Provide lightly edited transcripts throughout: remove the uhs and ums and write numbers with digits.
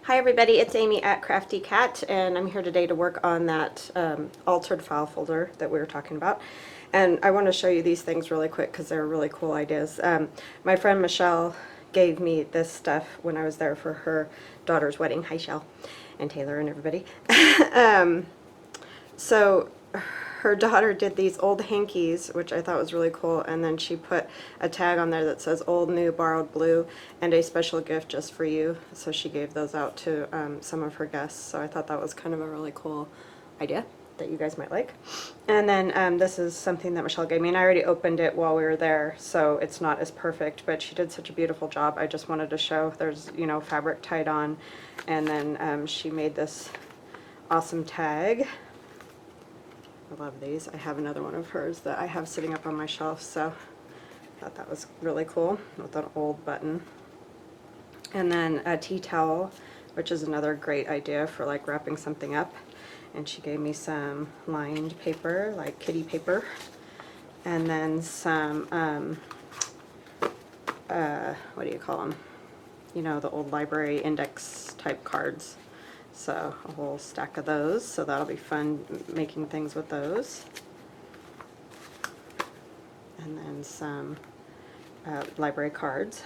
Hi everybody, it's Amy at Crafty Cat, and I'm here today to work on that altered file folder that we were talking about. And I want to show you these things really quick because they're really cool ideas. My friend Michelle gave me this stuff when I was there for her daughter's wedding. Hi, Shell and Taylor and everybody. So her daughter did these old hankies, which I thought was really cool, and then she put a tag on there that says old, new, borrowed, blue, and a special gift just for you. So she gave those out to some of her guests. So I thought that was kind of a really cool idea that you guys might like. And then this is something that Michelle gave me, and I already opened it while we were there, so it's not as perfect, but she did such a beautiful job. I just wanted to show there's, you know, fabric tied on, and then she made this awesome tag. I love these. I have another one of hers that I have sitting up on my shelf, so I thought that was really cool with an old button. And then a tea towel, which is another great idea for like wrapping something up. And she gave me some lined paper, like kitty paper, and then some, what do you call them? You know, the old library index type cards. So a whole stack of those, so that'll be fun making things with those. And then some library cards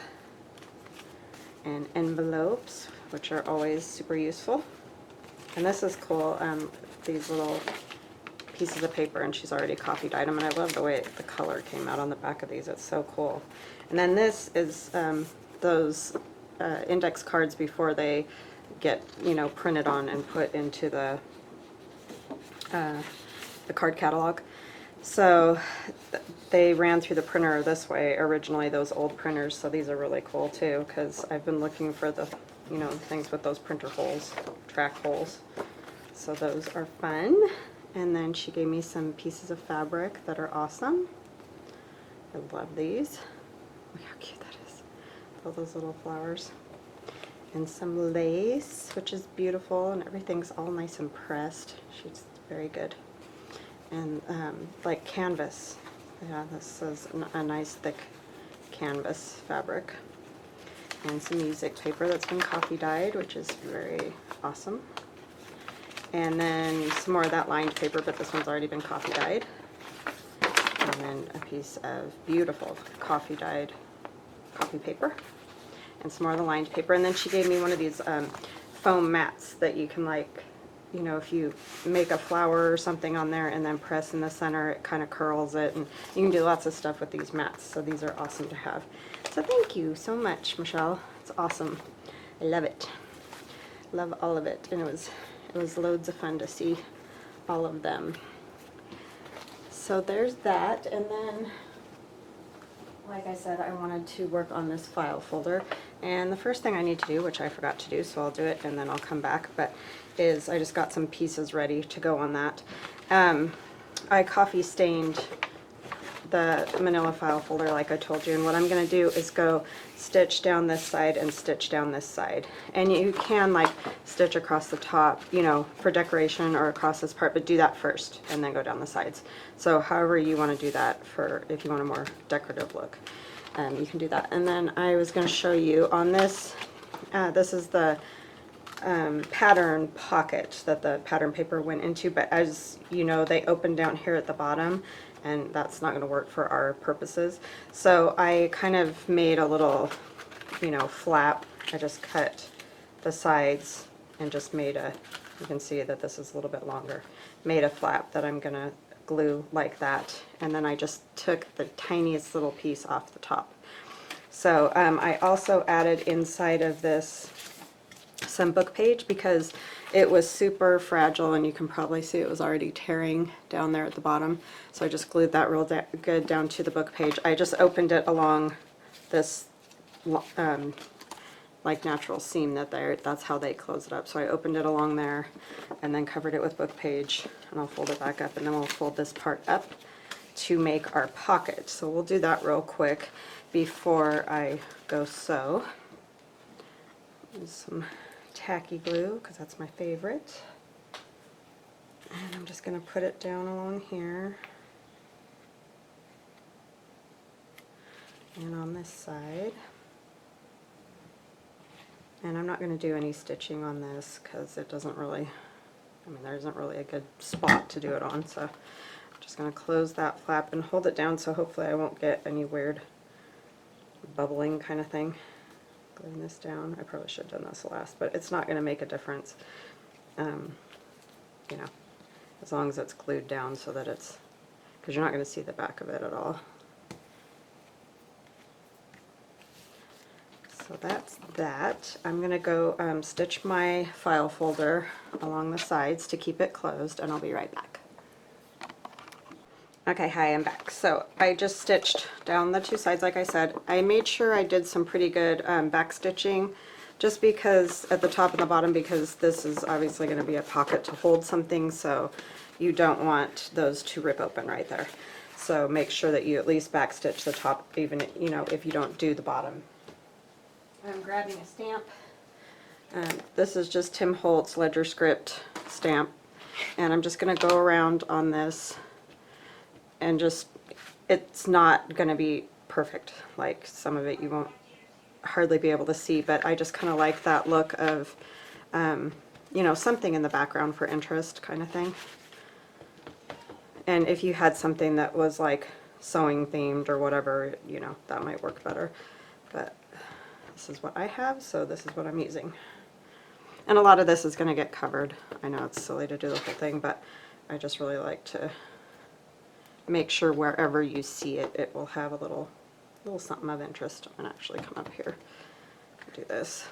and envelopes, which are always super useful. And this is cool, these little pieces of paper, and she's already coffee dyed them, and I love the way the color came out on the back of these. It's so cool. And then this is those index cards before they get, you know, printed on and put into the card catalog. So they ran through the printer this way originally, those old printers, so these are really cool too, because I've been looking for the, you know, things with those printer holes, track holes. So those are fun. And then she gave me some pieces of fabric that are awesome. I love these. Look how cute that is. All those little flowers. And some lace, which is beautiful, and everything's all nice and pressed. She's very good. And like canvas. Yeah, this is a nice thick canvas fabric. And some music paper that's been coffee dyed, which is very awesome. And then some more of that lined paper, but this one's already been coffee dyed. And then a piece of beautiful coffee dyed coffee paper. And some more of the lined paper. And then she gave me one of these foam mats that you can, like, you know, if you make a flower or something on there and then press in the center, it kind of curls it. And you can do lots of stuff with these mats. So these are awesome to have. So thank you so much, Michelle. It's awesome. I love it. Love all of it. And it was loads of fun to see all of them. So there's that, and then, like I said, I wanted to work on this file folder, and the first thing I need to do, which I forgot to do, so I'll do it and then I'll come back, but is I just got some pieces ready to go on that. I coffee stained the manila file folder like I told you, and what I'm going to do is go stitch down this side and stitch down this side. And you can like stitch across the top, you know, for decoration or across this part, but do that first and then go down the sides. So however you want to do that, for if you want a more decorative look, you can do that. And then I was going to show you on this, this is the pattern pocket that the pattern paper went into, but as you know, they open down here at the bottom, and that's not going to work for our purposes. So I kind of made a little, you know, flap. I just cut the sides and just made a, you can see that this is a little bit longer, made a flap that I'm going to glue like that, and then I just took the tiniest little piece off the top. So I also added inside of this some book page because it was super fragile, and you can probably see it was already tearing down there at the bottom. So I just glued that real good down to the book page. I just opened it along this like natural seam that's how they close it up. So I opened it along there and then covered it with book page, and I'll fold it back up, and then we'll fold this part up to make our pocket. So we'll do that real quick before I go sew. Some tacky glue, because that's my favorite. And I'm just going to put it down along here and on this side. And I'm not going to do any stitching on this because it doesn't really, I mean, there isn't really a good spot to do it on, so I'm just going to close that flap and hold it down so hopefully I won't get any weird bubbling kind of thing. Gluing this down. I probably should have done this last, but it's not going to make a difference, you know, as long as it's glued down so that it's, because you're not going to see the back of it at all. So that's that. I'm going to go stitch my file folder along the sides to keep it closed, and I'll be right back. Okay, hi, I'm back. So I just stitched down the two sides like I said. I made sure I did some pretty good back stitching just because at the top and the bottom, because this is obviously going to be a pocket to hold something, so you don't want those to rip open right there. So make sure that you at least back stitch the top, even, you know, if you don't do the bottom. I'm grabbing a stamp. This is just Tim Holtz Ledger Script stamp, and I'm just going to go around on this and just, it's not going to be perfect, like some of it you won't hardly be able to see, but I just kind of like that look of, you know, something in the background for interest kind of thing. And if you had something that was like sewing themed or whatever, you know, that might work better. But this is what I have, so this is what I'm using. And a lot of this is going to get covered. I know it's silly to do the whole thing, but I just really like to make sure wherever you see it, it will have a little something of interest. I'm going to actually come up here and do this.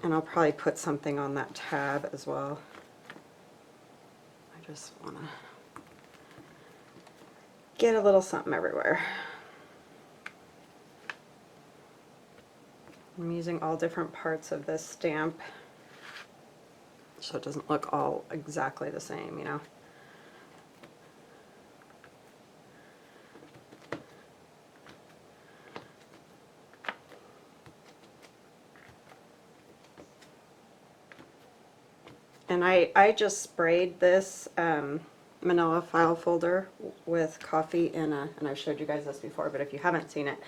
And I'll probably put something on that tab as well. I just want to get a little something everywhere. I'm using all different parts of this stamp so it doesn't look all exactly the same, you know. And I just sprayed this manila file folder with coffee in a, and I've showed you guys this before, but if you haven't seen it,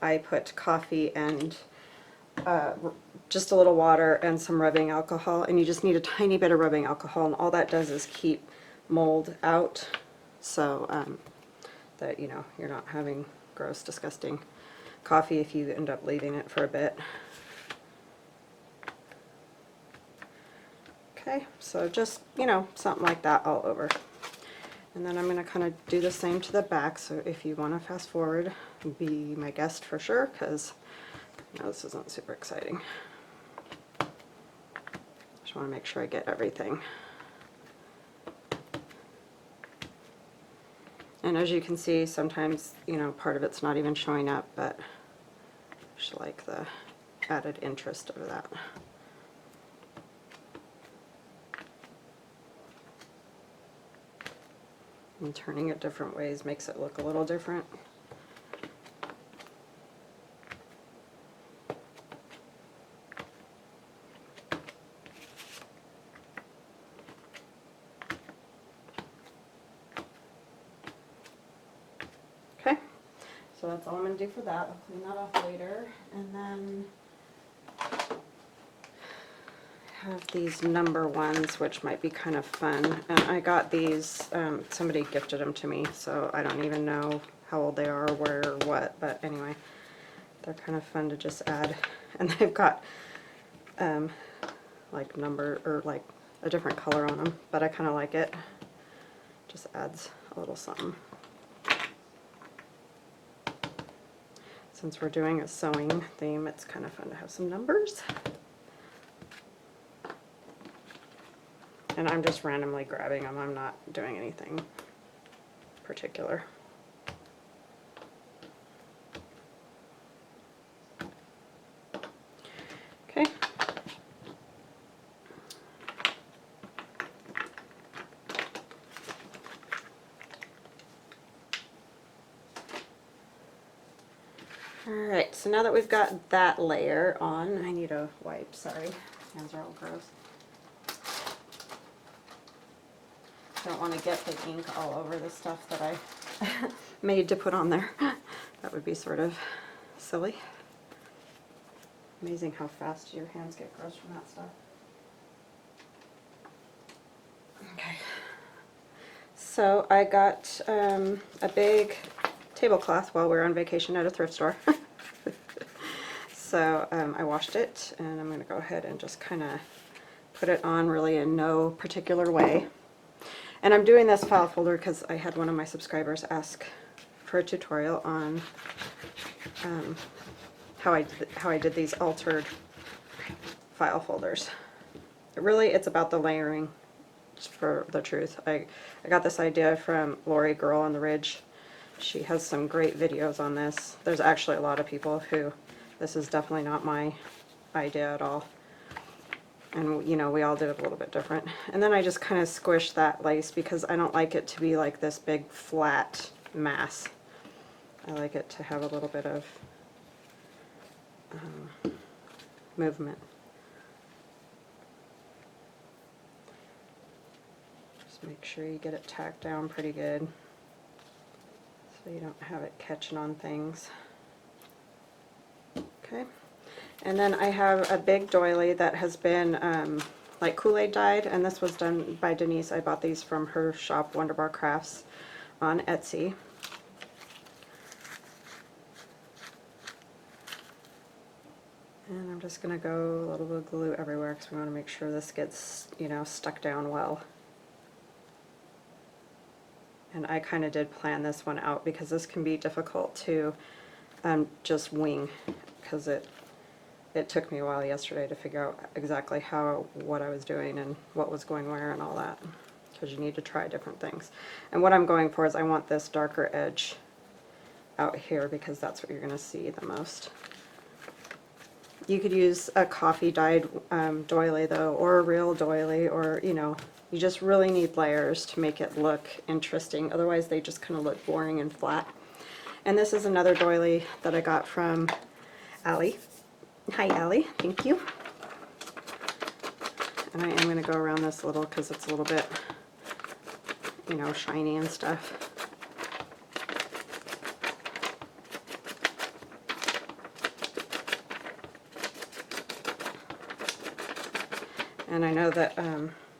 I put coffee and just a little water and some rubbing alcohol, and you just need a tiny bit of rubbing alcohol, and all that does is keep mold out, so that, you know, you're not having gross, disgusting coffee if you end up leaving it for a bit. Okay, so just, you know, something like that all over. And then I'm going to kind of do the same to the back, so if you want to fast forward, be my guest for sure, because no, this isn't super exciting. Just want to make sure I get everything. And as you can see, sometimes, you know, part of it's not even showing up, but I just like the added interest of that. And turning it different ways makes it look a little different. Okay, so that's all I'm going to do for that. I'll clean that off later. And then have these number ones, which might be kind of fun. And I got these, somebody gifted them to me, so I don't even know how old they are or where or what, but anyway, they're kind of fun to just add. And they've got like number, or like a different color on them, but I kind of like it. Just adds a little something. Since we're doing a sewing theme, it's kind of fun to have some numbers. And I'm just randomly grabbing them. I'm not doing anything particular. Okay. Alright, so now that we've got that layer on, I need a wipe, sorry. Hands are all gross. Don't want to get the ink all over the stuff that I made to put on there. That would be sort of silly. Amazing how fast your hands get gross from that stuff. Okay. So I got a big tablecloth while we were on vacation at a thrift store. So I washed it, and I'm going to go ahead and just kind of put it on really in no particular way. And I'm doing this file folder because I had one of my subscribers ask for a tutorial on how I did these altered file folders. It's about the layering, for the truth. I got this idea from Lori Girl on the Ridge. She has some great videos on this. There's actually a lot of people who, this is definitely not my idea at all. And you know, we all did it a little bit different. And then I just kind of squished that lace because I don't like it to be like this big flat mass. I like it to have a little bit of movement. Just make sure you get it tacked down pretty good so you don't have it catching on things. Okay. And then I have a big doily that has been like Kool-Aid dyed, and this was done by Denise. I bought these from her shop, Wonderbar Crafts, on Etsy. And I'm just going to go a little bit of glue everywhere because we want to make sure this gets, you know, stuck down well. And I kind of did plan this one out because this can be difficult to just wing, because it took me a while yesterday to figure out exactly what I was doing and what was going where and all that, because you need to try different things. And what I'm going for is I want this darker edge out here because that's what you're going to see the most. You could use a coffee dyed doily though, or a real doily, or you know, you just really need layers to make it look interesting. Otherwise they just kind of look boring and flat. And this is another doily that I got from Allie. Hi Allie, thank you. And I am going to go around this a little because it's a little bit, you know, shiny and stuff. And I know that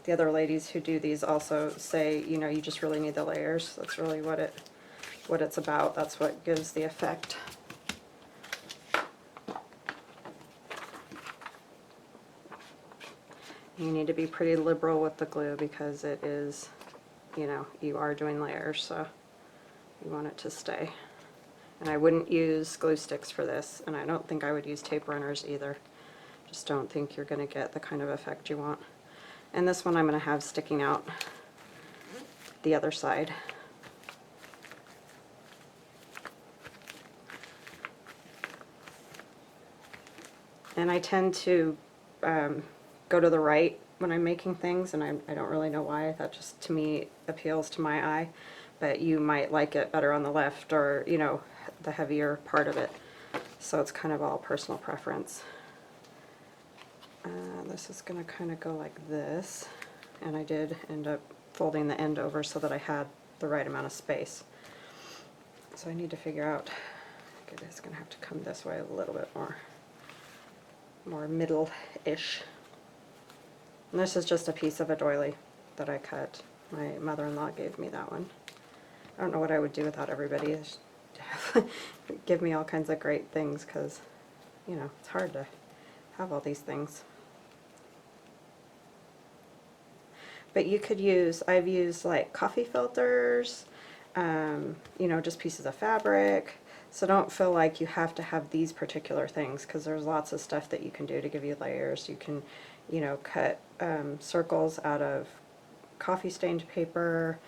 the other ladies who do these also say, you know, you just really need the layers. That's really what it's about. That's what gives the effect. You need to be pretty liberal with the glue because it is, you know, you are doing layers, so you want it to stay. And I wouldn't use glue sticks for this, and I don't think I would use tape runners either. Just don't think you're going to get the kind of effect you want. And this one I'm going to have sticking out the other side. And I tend to go to the right when I'm making things, and I don't really know why. That just, to me, appeals to my eye. But you might like it better on the left, or, you know, the heavier part of it. So it's kind of all personal preference. This is going to kind of go like this, and I did end up folding the end over so that I had the right amount of space. So I need to figure out, okay, it's going to have to come this way a little bit more middle-ish. And this is just a piece of a doily that I cut. My mother-in-law gave me that one. I don't know what I would do without everybody. Give me all kinds of great things because, you know, it's hard to have all these things. But you could use, I've used like coffee filters, you know, just pieces of fabric. So don't feel like you have to have these particular things, because there's lots of stuff that you can do to give you layers. You can, you know, cut circles out of coffee stained paper.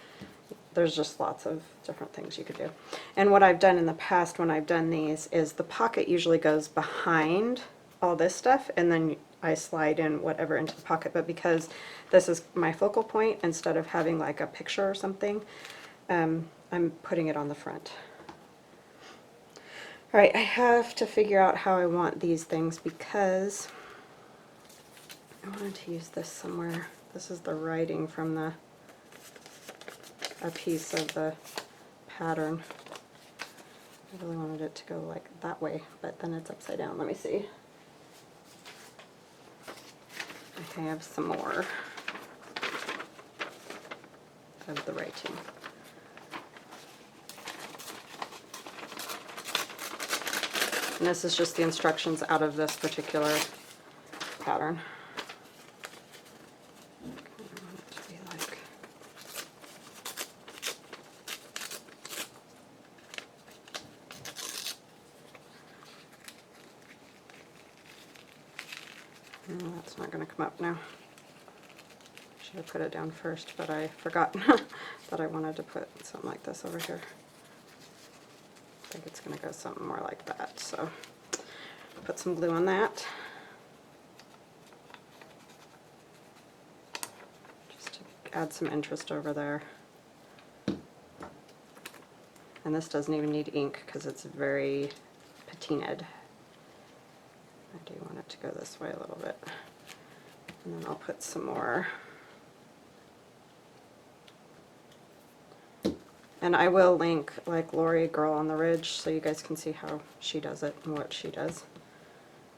There's just lots of different things you could do. And what I've done in the past when I've done these is the pocket usually goes behind all this stuff, and then I slide in whatever into the pocket. But because this is my focal point, instead of having like a picture or something, I'm putting it on the front. Alright, I have to figure out how I want these things because I wanted to use this somewhere. This is the writing from a piece of the pattern. I really wanted it to go like that way, but then it's upside down. Let me see. I have some more of the writing. And this is just the instructions out of this particular pattern. I want it to be like, no, that's not going to come up now. Should have put it down first, but I forgot that I wanted to put something like this over here. I think it's going to go something more like that. So put some glue on that. Just to add some interest over there. And this doesn't even need ink because it's very patinaed. I do want it to go this way a little bit. And then I'll put some more. And I will link like Lori Girl on the Ridge so you guys can see how she does it and what she does.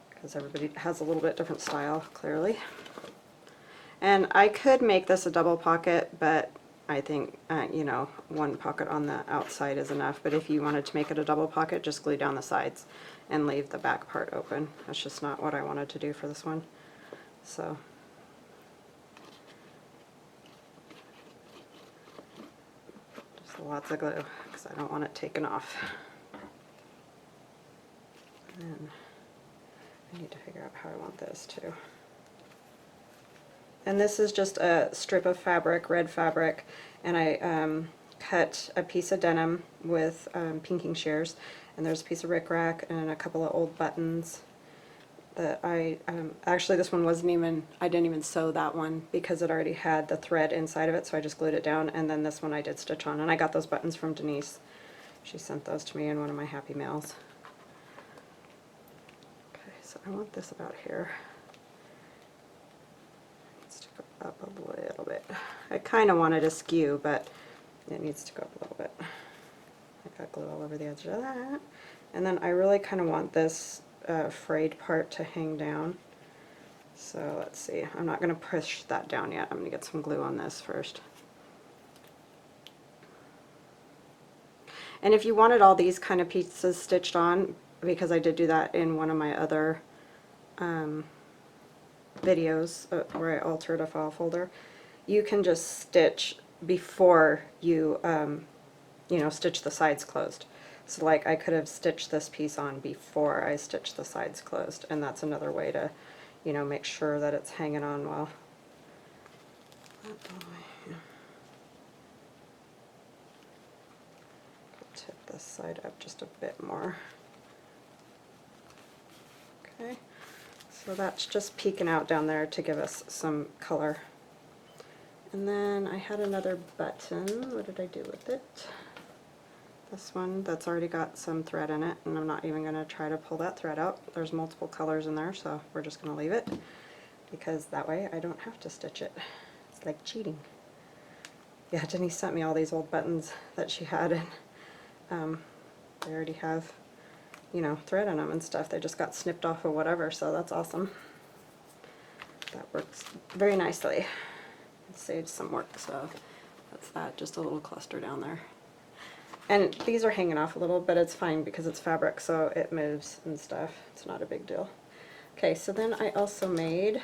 Because everybody has a little bit different style, clearly. And I could make this a double pocket, but I think, you know, one pocket on the outside is enough. But if you wanted to make it a double pocket, just glue down the sides and leave the back part open. That's just not what I wanted to do for this one. So. Just lots of glue because I don't want it taken off. And I need to figure out how I want this too. And this is just a strip of fabric, red fabric, and I cut a piece of denim with pinking shears, and there's a piece of rickrack and a couple of old buttons that I, actually this one wasn't even, I didn't even sew that one because it already had the thread inside of it, so I just glued it down, and then this one I did stitch on, and I got those buttons from Denise. She sent those to me in one of my Happy Mails. Okay, so I want this about here. Up a little bit. I kind of wanted a skew, but it needs to go up a little bit. I got glue all over the edge of that. And then I really kind of want this frayed part to hang down. So let's see. I'm not going to push that down yet. I'm going to get some glue on this first. And if you wanted all these kind of pieces stitched on, because I did do that in one of my other videos where I altered a file folder, you can just stitch before you you know, stitch the sides closed. So like I could have stitched this piece on before I stitched the sides closed, and that's another way to, you know, make sure that it's hanging on well. Tip this side up just a bit more. Okay. So that's just peeking out down there to give us some color. And then I had another button. What did I do with it? This one that's already got some thread in it, and I'm not even going to try to pull that thread out. There's multiple colors in there, so we're just going to leave it because that way I don't have to stitch it. It's like cheating. Yeah, Denise sent me all these old buttons that she had, and they already have, you know, thread in them and stuff. They just got snipped off or whatever, so that's awesome. That works very nicely. It saves some work, so that's that, just a little cluster down there. And these are hanging off a little, but it's fine because it's fabric, so it moves and stuff. It's not a big deal. Okay, so then I also made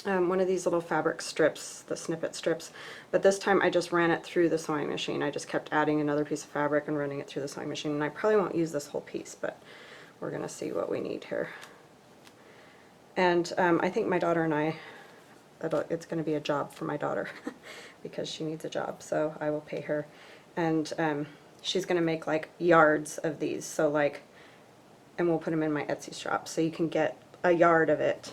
one of these little fabric strips, the snippet strips, but this time I just ran it through the sewing machine. I just kept adding another piece of fabric and running it through the sewing machine, and I probably won't use this whole piece, but we're going to see what we need here. And I think my daughter and I, it's going to be a job for my daughter because she needs a job, so I will pay her. And she's going to make like yards of these, so like, and we'll put them in my Etsy shop, so you can get a yard of it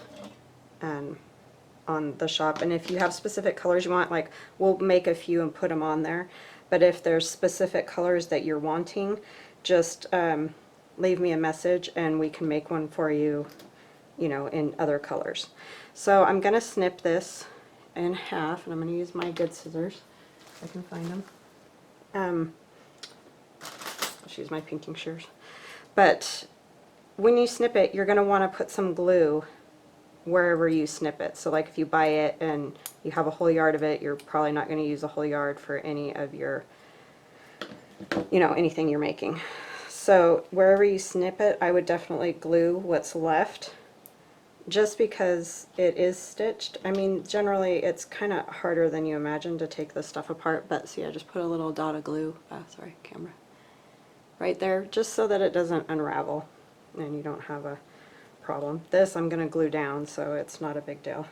on the shop. And if you have specific colors you want, like, we'll make a few and put them on there, but if there's specific colors that you're wanting, just leave me a message and we can make one for you, you know, in other colors. So I'm going to snip this in half, and I'm going to use my good scissors if I can find them. I'll use my pinking shears. But when you snip it, you're going to want to put some glue wherever you snip it. So like if you buy it and you have a whole yard of it, you're probably not going to use a whole yard for any of your, you know, anything you're making. So wherever you snip it, I would definitely glue what's left, just because it is stitched. I mean, generally it's kind of harder than you imagine to take this stuff apart, but see, I just put a little dot of glue, sorry, camera, right there, just so that it doesn't unravel and you don't have a problem. This I'm going to glue down, so it's not a big deal.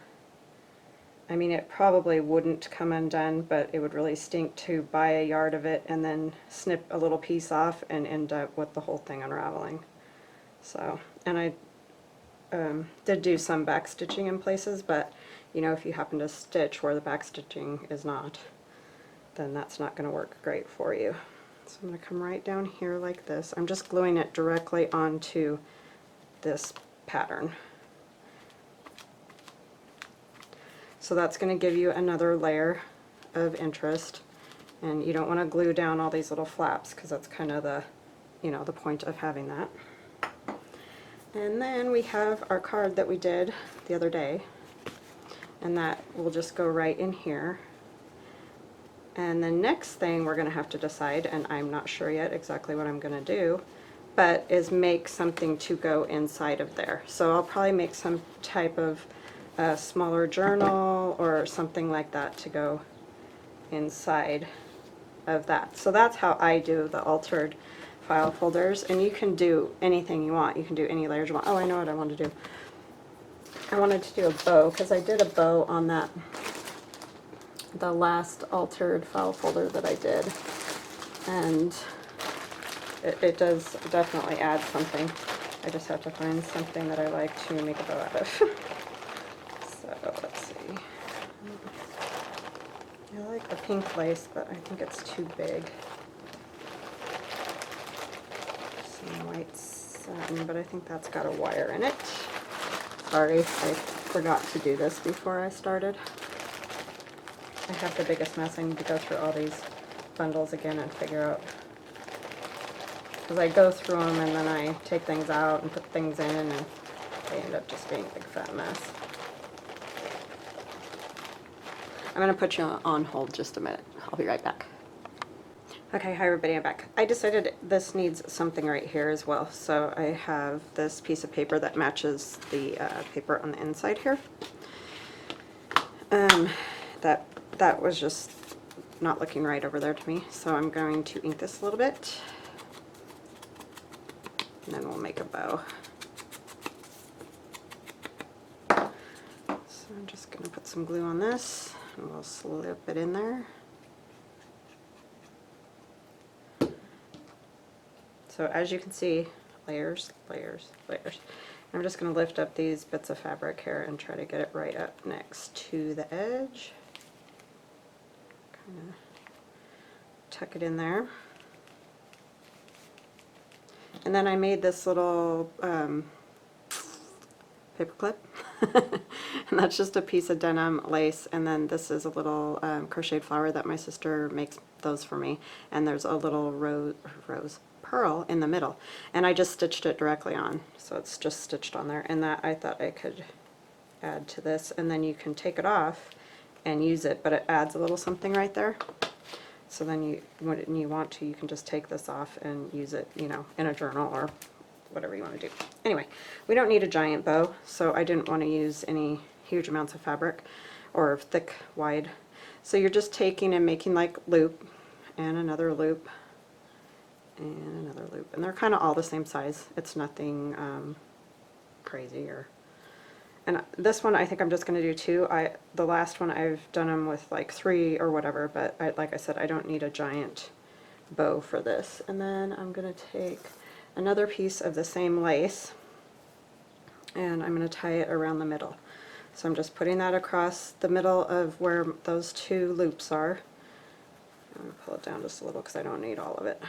I mean, it probably wouldn't come undone, but it would really stink to buy a yard of it and then snip a little piece off and end up with the whole thing unraveling. So, and I did do some back stitching in places, but you know, if you happen to stitch where the back stitching is not, then that's not going to work great for you. So I'm going to come right down here like this. I'm just gluing it directly onto this pattern. So that's going to give you another layer of interest, and you don't want to glue down all these little flaps because that's kind of the, you know, the point of having that. And then we have our card that we did the other day, and that will just go right in here. And the next thing we're going to have to decide, and I'm not sure yet exactly what I'm going to do, but is make something to go inside of there. So I'll probably make some type of smaller journal or something like that to go inside of that. So that's how I do the altered file folders, and you can do anything you want. You can do any layers you want. Oh, I know what I want to do. I wanted to do a bow because I did a bow on that, the last altered file folder that I did, and it does definitely add something. I just have to find something that I like to make a bow out of. So let's see. I like the pink lace, but I think it's too big. Some white satin, but I think that's got a wire in it. Sorry, I forgot to do this before I started. I have the biggest mess. I need to go through all these bundles again and figure out, because I go through them and then I take things out and put things in, and they end up just being a big fat mess. I'm going to put you on hold just a minute. I'll be right back. Okay, hi everybody, I'm back. I decided this needs something right here as well, so I have this piece of paper that matches the paper on the inside here. That was just not looking right over there to me, so I'm going to ink this a little bit, and then we'll make a bow. So I'm just going to put some glue on this, and we'll slip it in there. So as you can see, layers, layers, layers. I'm just going to lift up these bits of fabric here and try to get it right up next to the edge. Kind of tuck it in there. And then I made this little paper clip. And that's just a piece of denim lace, and then this is a little crocheted flower that my sister makes those for me, and there's a little rose pearl in the middle, and I just stitched it directly on, so it's just stitched on there, and that I thought I could add to this, and then you can take it off and use it, but it adds a little something right there. So then you, when you want to, you can just take this off and use it, you know, in a journal or whatever you want to do. Anyway, we don't need a giant bow, so I didn't want to use any huge amounts of fabric or thick, wide. So you're just taking and making like loop and another loop and another loop, and they're kind of all the same size. It's nothing crazy. And this one I think I'm just going to do two. The last one I've done them with like 3 or whatever, but like I said, I don't need a giant bow for this. And then I'm going to take another piece of the same lace, and I'm going to tie it around the middle. So I'm just putting that across the middle of where those 2 loops are. I'm going to pull it down just a little because I don't need all of it.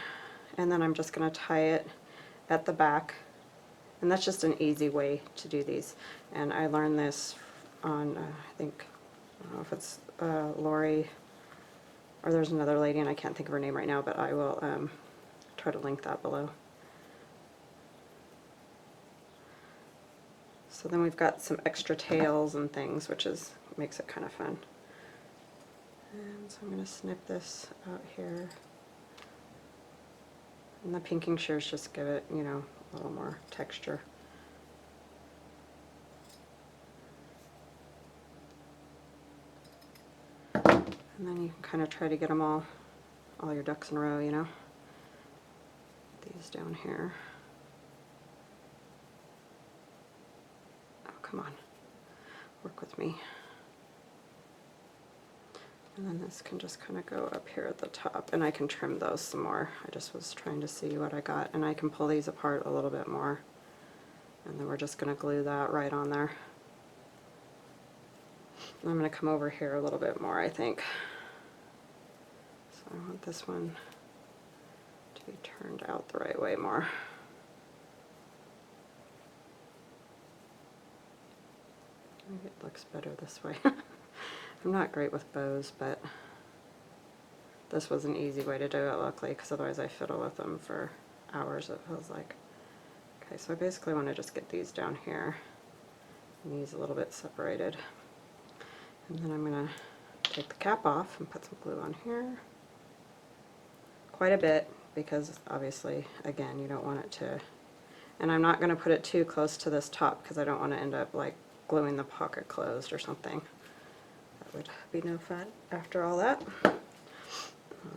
And then I'm just going to tie it at the back. And that's just an easy way to do these. And I learned this on, I think, I don't know if it's Lori, or there's another lady, and I can't think of her name right now, but I will try to link that below. So then we've got some extra tails and things, which makes it kind of fun. And so I'm going to snip this out here. And the pinking shears just give it, you know, a little more texture. And then you can kind of try to get them all your ducks in a row, you know. These down here. Oh, come on. Work with me. And then this can just kind of go up here at the top, and I can trim those some more. I just was trying to see what I got, and I can pull these apart a little bit more. And then we're just going to glue that right on there. And I'm going to come over here a little bit more, I think. So I want this one to be turned out the right way more. Maybe it looks better this way. I'm not great with bows, but this was an easy way to do it, luckily, because otherwise I fiddle with them for hours, it feels like. Okay, so I basically want to just get these down here, and these a little bit separated. And then I'm going to take the cap off and put some glue on here. Quite a bit, because obviously, again, you don't want it to... And I'm not going to put it too close to this top, because I don't want to end up like gluing the pocket closed or something. That would be no fun after all that. I'll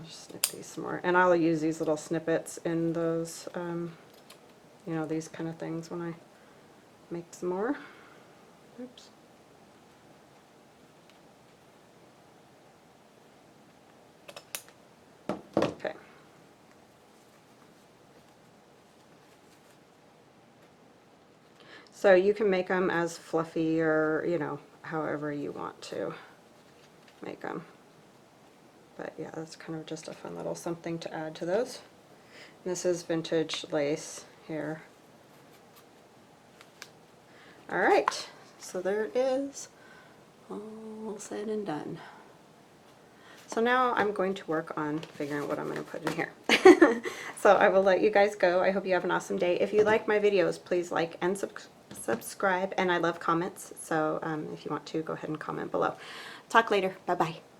just snip these some more. And I'll use these little snippets in those, you know, these kind of things when I make some more. Oops. Okay. So you can make them as fluffy or, you know, however you want to make them. But yeah, that's kind of just a fun little something to add to those. And this is vintage lace here. Alright, so there it is, all said and done. So now I'm going to work on figuring out what I'm going to put in here. So I will let you guys go. I hope you have an awesome day. If you like my videos, please like and subscribe, and I love comments, so if you want to, go ahead and comment below. Talk later. Bye-bye.